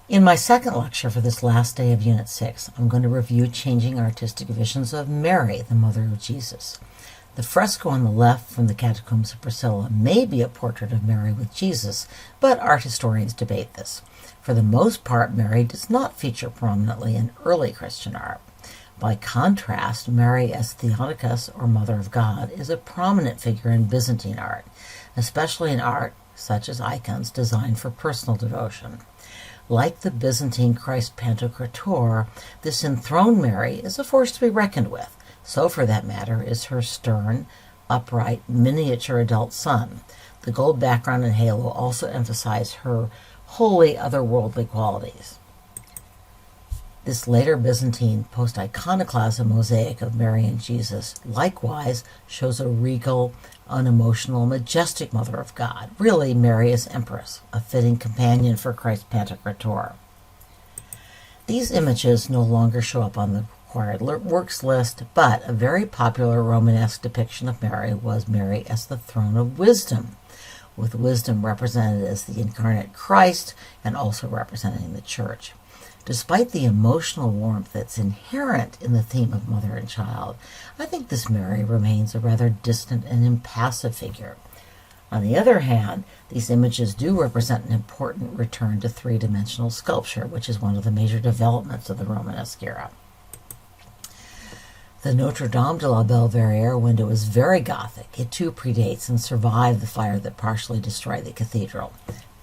In my second lecture for this last day of Unit 6, I'm going to review changing artistic visions of Mary, the mother of Jesus. The fresco on the left from the Catacombs of Priscilla may be a portrait of Mary with Jesus, but art historians debate this. For the most part, Mary does not feature prominently in early Christian art. By contrast, Mary as Theotokos, or Mother of God, is a prominent figure in Byzantine art, especially in art such as icons designed for personal devotion. Like the Byzantine Christ Pantocrator, this enthroned Mary is a force to be reckoned with. So, for that matter, is her stern, upright, miniature adult son. The gold background and halo also emphasize her wholly otherworldly qualities. This later Byzantine post-iconoclasm mosaic of Mary and Jesus likewise shows a regal, unemotional, majestic Mother of God. Really, Mary as Empress, a fitting companion for Christ Pantocrator. These images no longer show up on the required works list, but a very popular Romanesque depiction of Mary was Mary as the throne of wisdom, with wisdom represented as the incarnate Christ and also representing the Church. Despite the emotional warmth that's inherent in the theme of mother and child, I think this Mary remains a rather distant and impassive figure. On the other hand, these images do represent an important return to three-dimensional sculpture, which is one of the major developments of the Romanesque era. The Notre Dame de la Belvedere window is very Gothic. It too predates and survived the fire that partially destroyed the cathedral.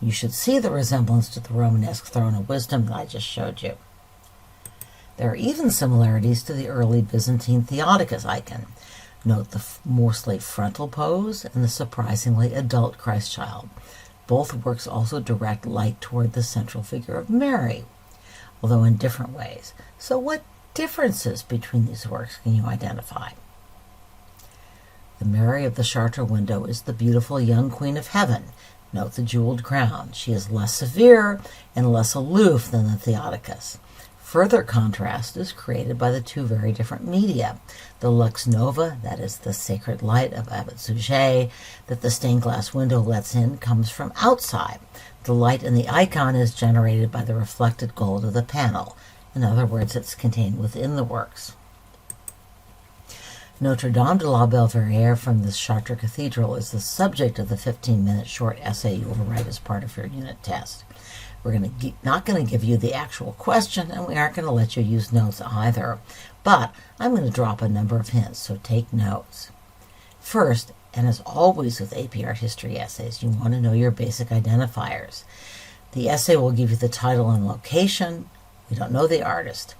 You should see the resemblance to the Romanesque throne of wisdom that I just showed you. There are even similarities to the early Byzantine Theotokos icon. Note the mostly frontal pose and the surprisingly adult Christ child. Both works also direct light toward the central figure of Mary, although in different ways. So what differences between these works can you identify? The Mary of the Chartres window is the beautiful young Queen of Heaven. Note the jeweled crown. She is less severe and less aloof than the Theotokos. Further contrast is created by the two very different media. The lux nova, that is the sacred light of Abbot Suger, that the stained glass window lets in, comes from outside. The light in the icon is generated by the reflected gold of the panel. In other words, it's contained within the works. Notre Dame de la Belvedere from the Chartres Cathedral is the subject of the 15-minute short essay you will write as part of your unit test. We're not going to give you the actual question, and we aren't going to let you use notes either, but I'm going to drop a number of hints, so take notes. First, and as always with AP Art History essays, you want to know your basic identifiers. The essay will give you the title and location. We don't know the artist.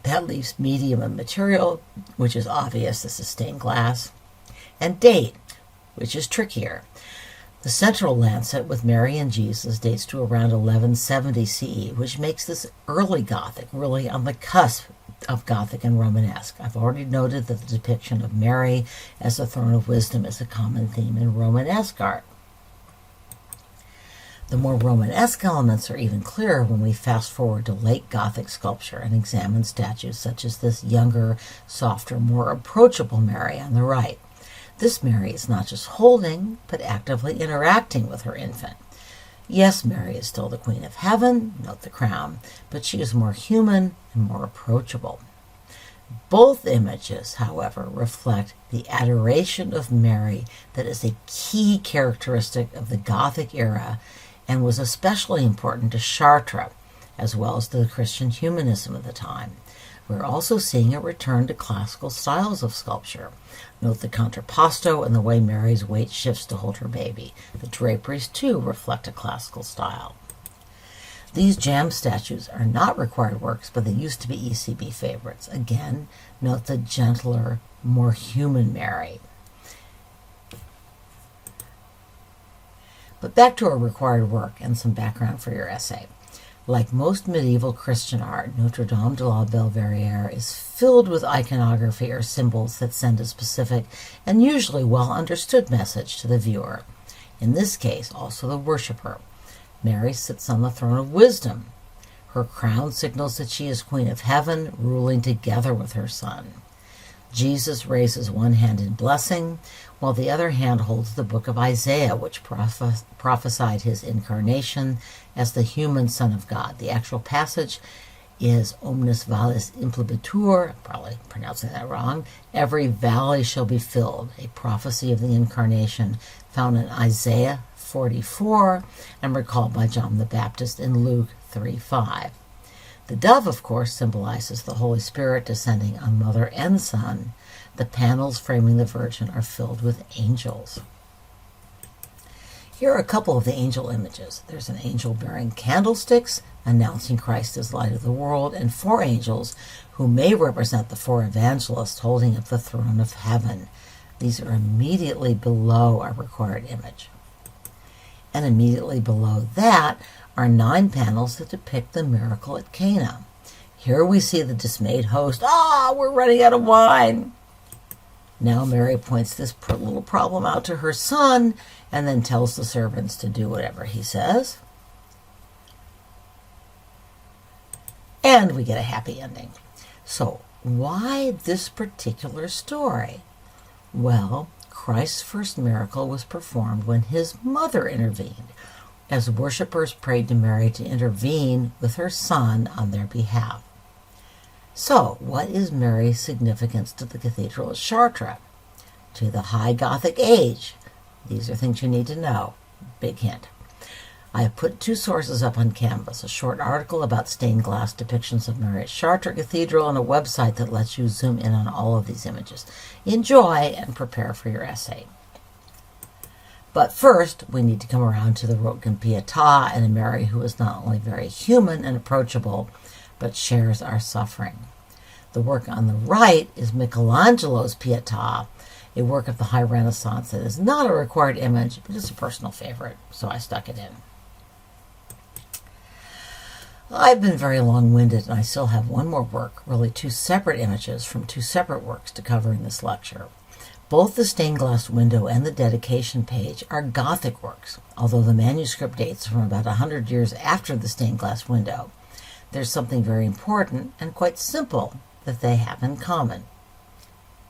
That leaves medium and material, which is obvious, this is stained glass, and date, which is trickier. The central lancet with Mary and Jesus dates to around 1170 CE, which makes this early Gothic, really on the cusp of Gothic and Romanesque. I've already noted that the depiction of Mary as the throne of wisdom is a common theme in Romanesque art. The more Romanesque elements are even clearer when we fast forward to late Gothic sculpture and examine statues such as this younger, softer, more approachable Mary on the right. This Mary is not just holding, but actively interacting with her infant. Yes, Mary is still the Queen of Heaven, note the crown, but she is more human and more approachable. Both images, however, reflect the adoration of Mary that is a key characteristic of the Gothic era and was especially important to Chartres, as well as to the Christian humanism of the time. We're also seeing a return to classical styles of sculpture. Note the contrapposto and the way Mary's weight shifts to hold her baby. The draperies, too, reflect a classical style. These jam statues are not required works, but they used to be ECB favorites. Again, note the gentler, more human Mary. But back to our required work and some background for your essay. Like most medieval Christian art, Notre Dame de la Belvedere is filled with iconography or symbols that send a specific and usually well-understood message to the viewer. In this case, also the worshiper. Mary sits on the throne of wisdom. Her crown signals that she is Queen of Heaven, ruling together with her Son. Jesus raises one hand in blessing, while the other hand holds the book of Isaiah, which prophesied his incarnation as the human Son of God. The actual passage is omnis valles implibitur, probably pronouncing that wrong, every valley shall be filled, a prophecy of the incarnation found in Isaiah 44 and recalled by John the Baptist in Luke 3:5. The dove, of course, symbolizes the Holy Spirit descending on mother and son. The panels framing the Virgin are filled with angels. Here are a couple of the angel images. There's an angel bearing candlesticks, announcing Christ as light of the world, and 4 angels who may represent the 4 evangelists holding up the throne of heaven. These are immediately below our required image. And immediately below that are 9 panels that depict the miracle at Cana. Here we see the dismayed host. We're running out of wine. Now Mary points this little problem out to her son and then tells the servants to do whatever he says. And we get a happy ending. So why this particular story? Well, Christ's first miracle was performed when his mother intervened, as worshippers prayed to Mary to intervene with her son on their behalf. So, what is Mary's significance to the cathedral at Chartres? To the High Gothic age? These are things you need to know. Big hint. I have put 2 sources up on Canvas, a short article about stained glass depictions of Mary at Chartres Cathedral and a website that lets you zoom in on all of these images. Enjoy and prepare for your essay. But first, we need to come around to the Rotgen Pietà and a Mary who is not only very human and approachable, but shares our suffering. The work on the right is Michelangelo's Pietà, a work of the High Renaissance that is not a required image, but it's a personal favorite, so I stuck it in. I've been very long-winded, and I still have one more work, really 2 separate images from 2 separate works to cover in this lecture. Both the stained glass window and the dedication page are Gothic works, although the manuscript dates from about 100 years after the stained glass window. There's something very important and quite simple that they have in common.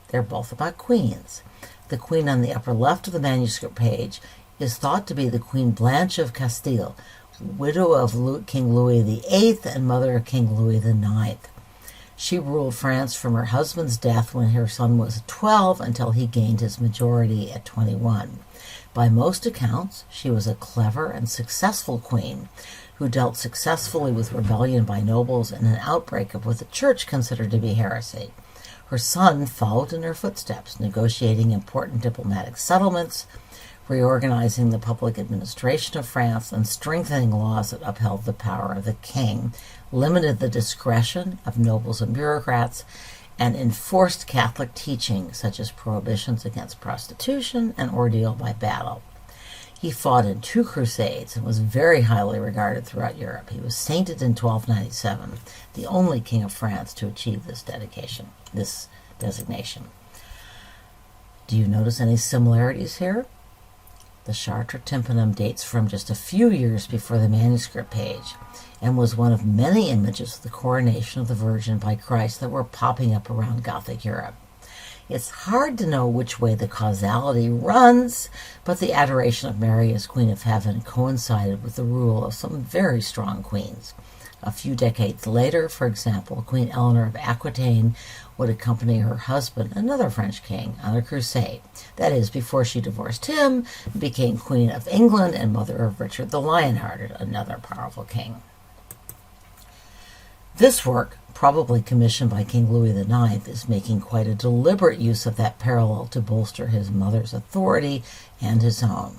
They're both about queens. The queen on the upper left of the manuscript page is thought to be the Queen Blanche of Castile, widow of King Louis VIII and mother of King Louis IX. She ruled France from her husband's death when her son was 12 until he gained his majority at 21. By most accounts, she was a clever and successful queen who dealt successfully with rebellion by nobles and an outbreak of what the church considered to be heresy. Her son followed in her footsteps, negotiating important diplomatic settlements, reorganizing the public administration of France, and strengthening laws that upheld the power of the king, limited the discretion of nobles and bureaucrats, and enforced Catholic teaching, such as prohibitions against prostitution and ordeal by battle. He fought in 2 crusades and was very highly regarded throughout Europe. He was sainted in 1297, the only king of France to achieve this designation. Do you notice any similarities here? The Chartres tympanum dates from just a few years before the manuscript page and was one of many images of the coronation of the Virgin by Christ that were popping up around Gothic Europe. It's hard to know which way the causality runs, but the adoration of Mary as Queen of Heaven coincided with the rule of some very strong queens. A few decades later, for example, Queen Eleanor of Aquitaine would accompany her husband, another French king, on a crusade. That is, before she divorced him and became Queen of England and mother of Richard the Lionhearted, another powerful king. This work, probably commissioned by King Louis IX, is making quite a deliberate use of that parallel to bolster his mother's authority and his own.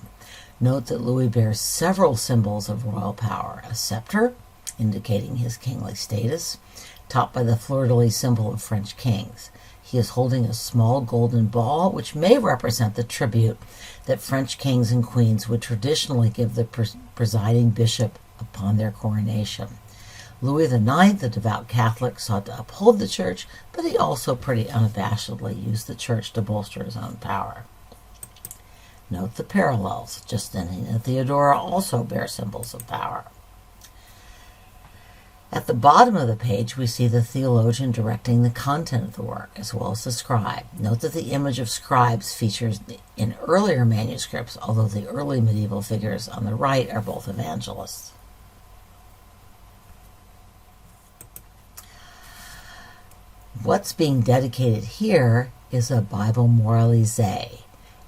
Note that Louis bears several symbols of royal power: a scepter, indicating his kingly status, topped by the fleur-de-lis symbol of French kings. He is holding a small golden ball, which may represent the tribute that French kings and queens would traditionally give the presiding bishop upon their coronation. Louis IX, the devout Catholic, sought to uphold the church, but he also pretty unabashedly used the church to bolster his own power. Note the parallels. Justina and Theodora also bear symbols of power. At the bottom of the page, we see the theologian directing the content of the work, as well as the scribe. Note that the image of scribes features in earlier manuscripts, although the early medieval figures on the right are both evangelists. What's being dedicated here is a Bible moralisé,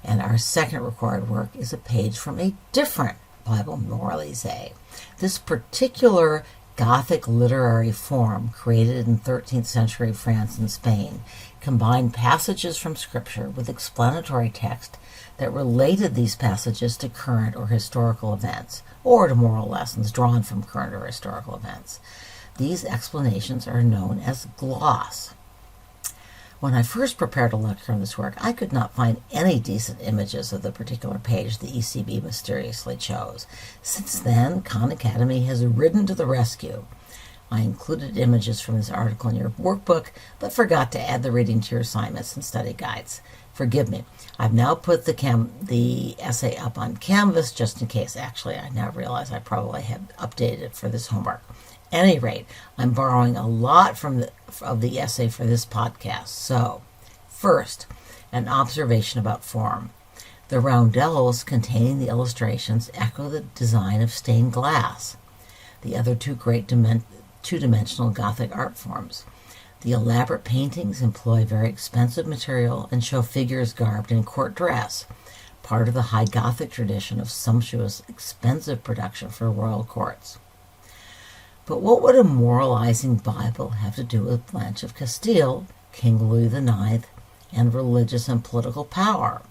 and our second recorded work is a page from a different Bible moralisé. This particular Gothic literary form, created in 13th century France and Spain, combined passages from Scripture with explanatory text that related these passages to current or historical events, or to moral lessons drawn from current or historical events. These explanations are known as gloss. When I first prepared a lecture on this work, I could not find any decent images of the particular page the ECB mysteriously chose. Since then, Khan Academy has ridden to the rescue. I included images from this article in your workbook, but forgot to add the reading to your assignments and study guides. Forgive me. I've now put the essay up on Canvas just in case. Actually, I now realize I probably have updated it for this homework. At any rate, I'm borrowing a lot of the essay for this podcast. So, first, an observation about form. The roundels containing the illustrations echo the design of stained glass, the other two great two-dimensional Gothic art forms. The elaborate paintings employ very expensive material and show figures garbed in court dress, part of the High Gothic tradition of sumptuous, expensive production for royal courts. But what would a moralizing Bible have to do with Blanche of Castile, King Louis IX, and religious and political power?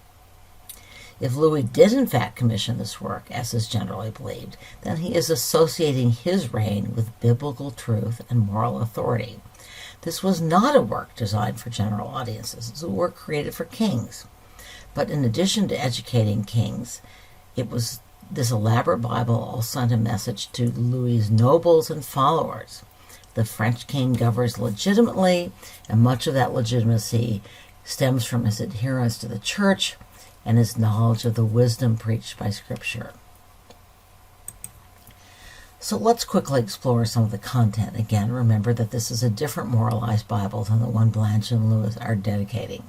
If Louis did in fact commission this work, as is generally believed, then he is associating his reign with biblical truth and moral authority. This was not a work designed for general audiences. It was a work created for kings. But in addition to educating kings, this elaborate Bible also sent a message to Louis's nobles and followers. The French king governs legitimately, and much of that legitimacy stems from his adherence to the church and his knowledge of the wisdom preached by Scripture. So let's quickly explore some of the content. Again, remember that this is a different moralized Bible than the one Blanche and Louis are dedicating.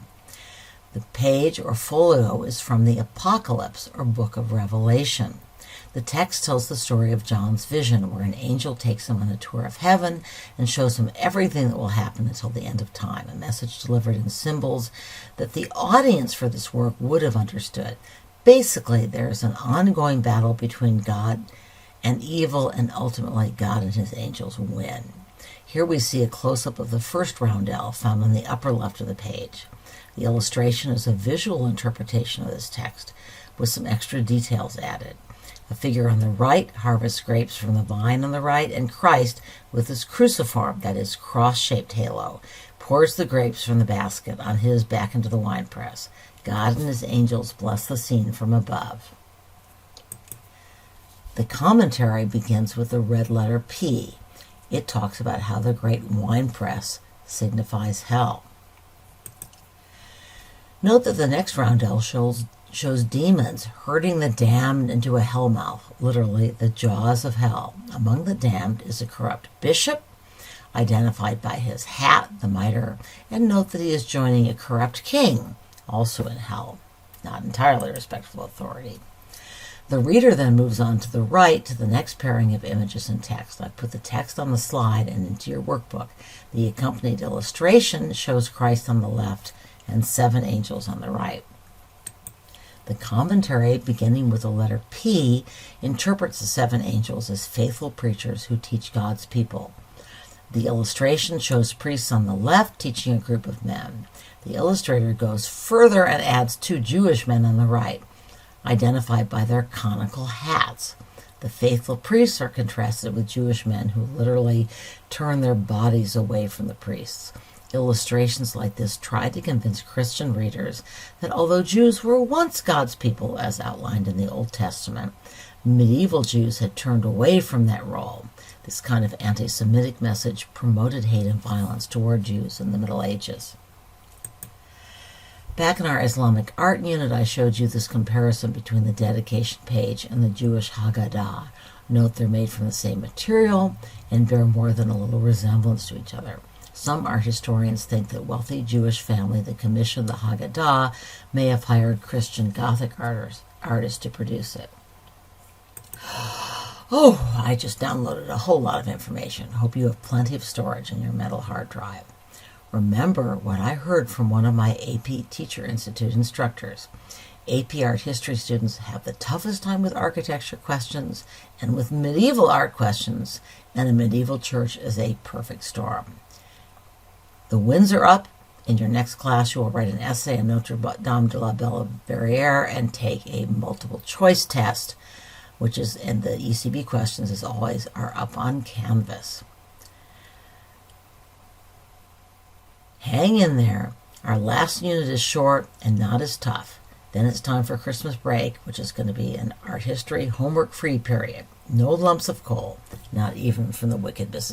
The page or folio is from the Apocalypse, or Book of Revelation. The text tells the story of John's vision, where an angel takes him on a tour of heaven and shows him everything that will happen until the end of time, a message delivered in symbols that the audience for this work would have understood. Basically, there is an ongoing battle between God and evil, and ultimately God and his angels win. Here we see a close-up of the first roundel found on the upper left of the page. The illustration is a visual interpretation of this text, with some extra details added. A figure on the right harvests grapes from the vine on the right, and Christ, with his cruciform, that is, cross-shaped halo, pours the grapes from the basket on his back into the winepress. God and his angels bless the scene from above. The commentary begins with the red letter P. It talks about how the great winepress signifies hell. Note that the next roundel shows demons herding the damned into a hell mouth, literally the jaws of hell. Among the damned is a corrupt bishop, identified by his hat, the mitre, and note that he is joining a corrupt king, also in hell, not entirely respectful authority. The reader then moves on to the right to the next pairing of images and text. I've put the text on the slide and into your workbook. The accompanied illustration shows Christ on the left and 7 angels on the right. The commentary, beginning with the letter P, interprets the 7 angels as faithful preachers who teach God's people. The illustration shows priests on the left teaching a group of men. The illustrator goes further and adds 2 Jewish men on the right, identified by their conical hats. The faithful priests are contrasted with Jewish men who literally turn their bodies away from the priests. Illustrations like this tried to convince Christian readers that although Jews were once God's people, as outlined in the Old Testament, medieval Jews had turned away from that role. This kind of anti-Semitic message promoted hate and violence toward Jews in the Middle Ages. Back in our Islamic art unit, I showed you this comparison between the dedication page and the Jewish Haggadah, Note they're made from the same material and bear more than a little resemblance to each other. Some art historians think that wealthy Jewish family that commissioned the Haggadah may have hired Christian Gothic artists to produce it. Oh, I just downloaded a whole lot of information. Hope you have plenty of storage in your metal hard drive. Remember what I heard from one of my AP Teacher Institute instructors. AP Art History students have the toughest time with architecture questions and with medieval art questions, and a medieval church is a perfect storm. The winds are up. In your next class, you will write an essay on Notre Dame de la Belle Verrière and take a multiple choice test, and the ECB questions, as always, are up on Canvas. Hang in there. Our last unit is short and not as tough. Then it's time for Christmas break, which is going to be an art history homework-free period. No lumps of coal, not even from the wicked Mrs.